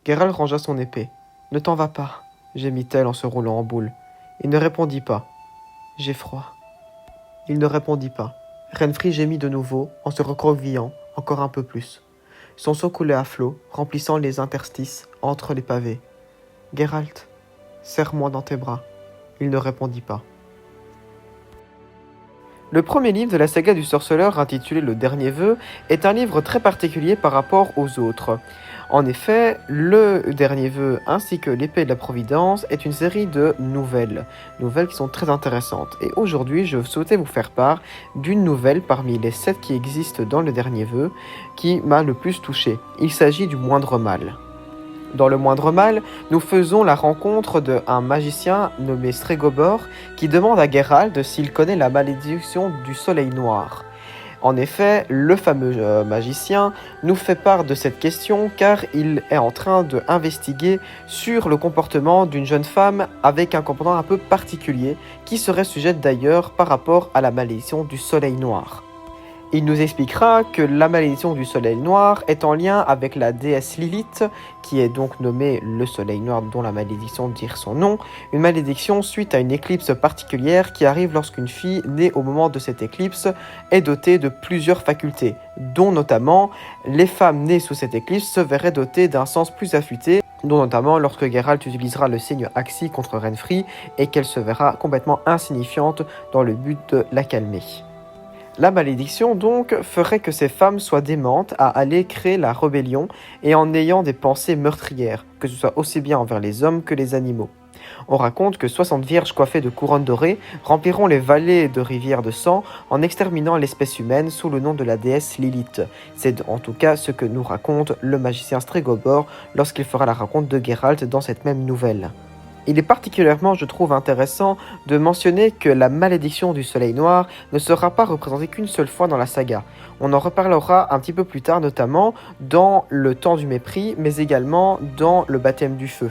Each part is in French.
Geralt rangea son épée. « Ne t'en va pas, gémit-elle en se roulant en boule. Il ne répondit pas. « J'ai froid. » Il ne répondit pas. Renfri gémit de nouveau, en se recroquevillant encore un peu plus. Son sang coulait à flot, remplissant les interstices entre les pavés. « Geralt, serre-moi dans tes bras. » Il ne répondit pas. Le premier livre de la saga du sorceleur, intitulé Le Dernier Vœu, est un livre très particulier par rapport aux autres. En effet, Le Dernier Vœu ainsi que L'Épée de la Providence est une série de nouvelles qui sont très intéressantes. Et aujourd'hui, je souhaitais vous faire part d'une nouvelle parmi les 7 qui existent dans Le Dernier Vœu qui m'a le plus touché. Il s'agit du Moindre Mal. Dans Le Moindre Mal, nous faisons la rencontre d'un magicien nommé Stregobor qui demande à Geralt s'il connaît la malédiction du soleil noir. En effet, le fameux magicien nous fait part de cette question car il est en train d'investiguer sur le comportement d'une jeune femme avec un comportement un peu particulier qui serait sujette d'ailleurs par rapport à la malédiction du soleil noir. Il nous expliquera que la malédiction du soleil noir est en lien avec la déesse Lilith, qui est donc nommée le soleil noir dont la malédiction tire son nom, une malédiction suite à une éclipse particulière qui arrive lorsqu'une fille née au moment de cette éclipse est dotée de plusieurs facultés, dont notamment les femmes nées sous cette éclipse se verraient dotées d'un sens plus affûté, dont notamment lorsque Geralt utilisera le signe Axii contre Renfri et qu'elle se verra complètement insignifiante dans le but de la calmer. La malédiction, donc, ferait que ces femmes soient démentes à aller créer la rébellion et en ayant des pensées meurtrières, que ce soit aussi bien envers les hommes que les animaux. On raconte que 60 vierges coiffées de couronnes dorées rempliront les vallées de rivières de sang en exterminant l'espèce humaine sous le nom de la déesse Lilith. C'est en tout cas ce que nous raconte le magicien Stregobor lorsqu'il fera la rencontre de Geralt dans cette même nouvelle. Il est particulièrement, je trouve, intéressant de mentionner que la malédiction du soleil noir ne sera pas représentée qu'une seule fois dans la saga. On en reparlera un petit peu plus tard, notamment dans le temps du mépris, mais également dans le baptême du feu.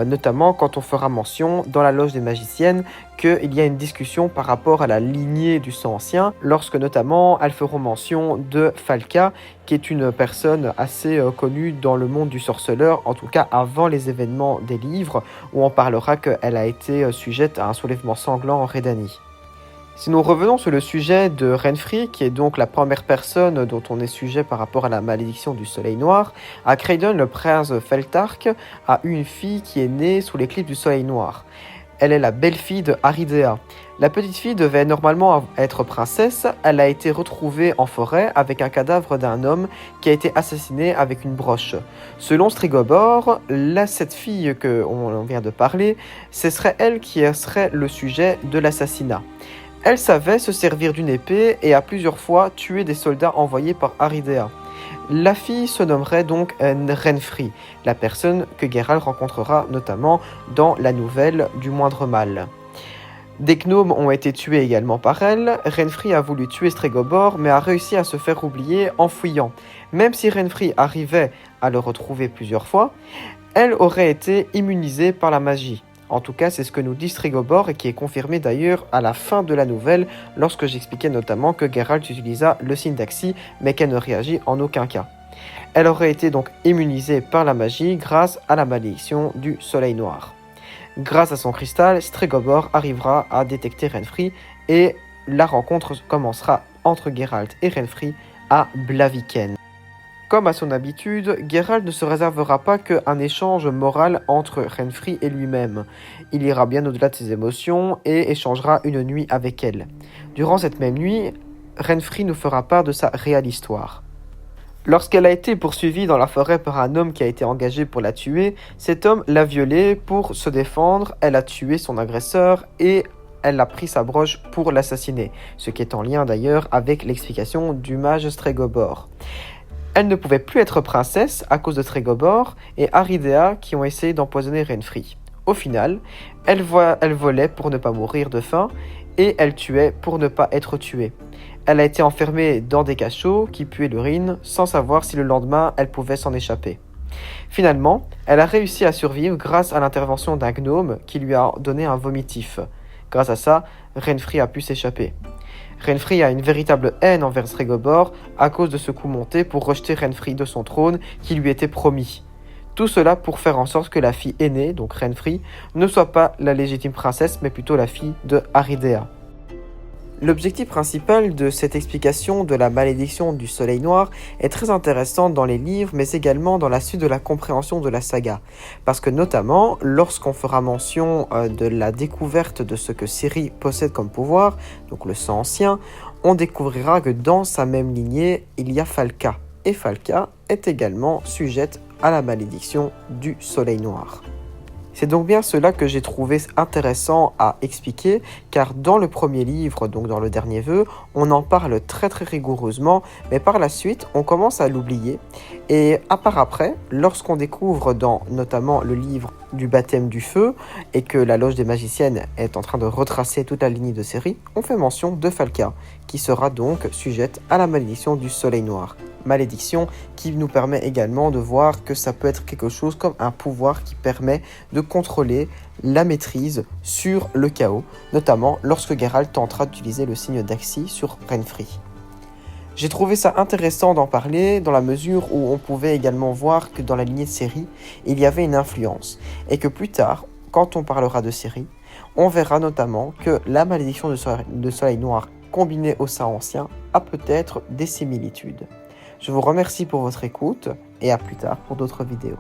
Notamment quand on fera mention dans la loge des magiciennes qu'il y a une discussion par rapport à la lignée du sang ancien, lorsque notamment elles feront mention de Falka, qui est une personne assez connue dans le monde du sorceleur, en tout cas avant les événements des livres, où on parlera qu'elle a été sujette à un soulèvement sanglant en Redanie. Si nous revenons sur le sujet de Renfri, qui est donc la première personne dont on est sujet par rapport à la malédiction du soleil noir, à Craydon, le prince Feltark a eu une fille qui est née sous l'éclipse du soleil noir. Elle est la belle-fille de Haridea. La petite fille devait normalement être princesse, elle a été retrouvée en forêt avec un cadavre d'un homme qui a été assassiné avec une broche. Selon Stregobor, cette fille qu'on vient de parler, ce serait elle qui serait le sujet de l'assassinat. Elle savait se servir d'une épée et a plusieurs fois tué des soldats envoyés par Haridea. La fille se nommerait donc Renfri, la personne que Geralt rencontrera notamment dans la nouvelle du Moindre Mal. Des gnomes ont été tués également par elle. Renfri a voulu tuer Stregobor mais a réussi à se faire oublier en fuyant. Même si Renfri arrivait à le retrouver plusieurs fois, elle aurait été immunisée par la magie. En tout cas, c'est ce que nous dit Stregobor et qui est confirmé d'ailleurs à la fin de la nouvelle lorsque j'expliquais notamment que Geralt utilisa le signe d'Axii mais qu'elle ne réagit en aucun cas. Elle aurait été donc immunisée par la magie grâce à la malédiction du soleil noir. Grâce à son cristal, Stregobor arrivera à détecter Renfri et la rencontre commencera entre Geralt et Renfri à Blaviken. Comme à son habitude, Geralt ne se réservera pas qu'un échange moral entre Renfri et lui-même. Il ira bien au-delà de ses émotions et échangera une nuit avec elle. Durant cette même nuit, Renfri nous fera part de sa réelle histoire. Lorsqu'elle a été poursuivie dans la forêt par un homme qui a été engagé pour la tuer, cet homme l'a violée pour se défendre, elle a tué son agresseur et elle a pris sa broche pour l'assassiner, ce qui est en lien d'ailleurs avec l'explication du mage Stregobor. Elle ne pouvait plus être princesse à cause de Stregobor et Haridea qui ont essayé d'empoisonner Renfri. Au final, elle volait pour ne pas mourir de faim et elle tuait pour ne pas être tuée. Elle a été enfermée dans des cachots qui puaient l'urine sans savoir si le lendemain elle pouvait s'en échapper. Finalement, elle a réussi à survivre grâce à l'intervention d'un gnome qui lui a donné un vomitif. Grâce à ça, Renfri a pu s'échapper. Renfri a une véritable haine envers Stregobor à cause de ce coup monté pour rejeter Renfri de son trône qui lui était promis. Tout cela pour faire en sorte que la fille aînée, donc Renfri, ne soit pas la légitime princesse, mais plutôt la fille de Aridea. L'objectif principal de cette explication de la malédiction du soleil noir est très intéressant dans les livres, mais également dans la suite de la compréhension de la saga. Parce que notamment, lorsqu'on fera mention de la découverte de ce que Ciri possède comme pouvoir, donc le sang ancien, on découvrira que dans sa même lignée, il y a Falca. Et Falca est également sujette à la malédiction du soleil noir. C'est donc bien cela que j'ai trouvé intéressant à expliquer, car dans le premier livre, donc dans le dernier vœu, on en parle très rigoureusement, mais par la suite, on commence à l'oublier. Et à part après, lorsqu'on découvre dans notamment le livre du baptême du feu, et que la loge des magiciennes est en train de retracer toute la lignée de Ciri, on fait mention de Falca, qui sera donc sujette à la malédiction du soleil noir. Malédiction qui nous permet également de voir que ça peut être quelque chose comme un pouvoir qui permet de contrôler la maîtrise sur le chaos, notamment lorsque Geralt tentera d'utiliser le signe d'Axi sur Renfri. J'ai trouvé ça intéressant d'en parler dans la mesure où on pouvait également voir que dans la lignée de Ciri, il y avait une influence et que plus tard, quand on parlera de Ciri, on verra notamment que la malédiction de soleil noir combinée au sang ancien a peut-être des similitudes. Je vous remercie pour votre écoute et à plus tard pour d'autres vidéos.